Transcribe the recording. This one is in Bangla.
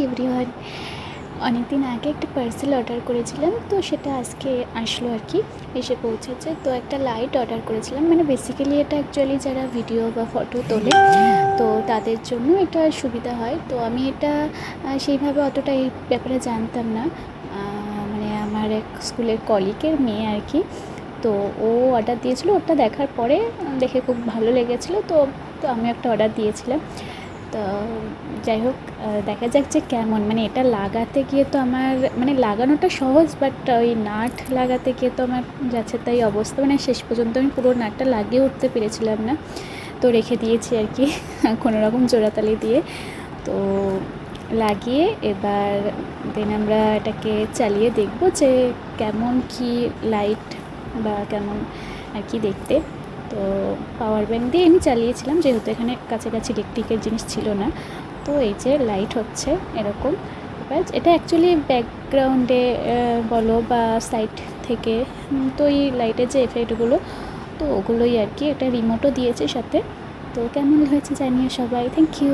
এভরিওয়ান। অনেকদিন আগে একটা পার্সেল অর্ডার করেছিলাম, তো সেটা আজকে আসলো আর কি, এসে পৌঁছেছে। তো একটা লাইট অর্ডার করেছিলাম, মানে বেসিক্যালি এটা অ্যাকচুয়ালি যারা ভিডিও বা ফটো তোলে তো তাদের জন্য এটা সুবিধা হয়। তো আমি এটা সেইভাবে অতটা এই ব্যাপারে জানতাম না। মানে আমার এক স্কুলের কলিগের মেয়ে আর কি, তো ও অর্ডার দিয়েছিলো। ওটা দেখার পরে দেখে খুব ভালো লেগেছিলো, তো তো আমি একটা অর্ডার দিয়েছিলাম। তো যাই হোক, দেখা যাক যে কেমন, মানে এটা লাগাতে গিয়ে তো আমার মানে লাগানোটা সহজ, বাট ওই নাট লাগাতে গিয়ে তো আমার যাচ্ছে তাই অবস্থা, মানে শেষ পর্যন্ত আমি পুরো নাটটা লাগিয়ে উঠতে পেরেছিলাম না, তো রেখে দিয়েছি আর কি কোনো রকম জোড়াতালি দিয়ে। তো লাগিয়ে এবার দেন আমরা এটাকে চালিয়ে দেখব যে কেমন কি লাইট বা কেমন আর কি দেখতে। তো পাওয়ার ব্যাঙ্ক দিয়ে আমি চালিয়েছিলাম, যেহেতু এখানে কাছাকাছি ইলেকট্রিকের জিনিস ছিল না। তো এই যে লাইট হচ্ছে এরকম। এবার এটা অ্যাকচুয়ালি ব্যাকগ্রাউন্ডে বলো বা সাইড থেকে, তো এই লাইটের যে এফেক্টগুলো, তো ওগুলোই আর কি। একটা রিমোটও দিয়েছে সাথে। তো কেমন হয়েছে জানিও সবাই। Thank you.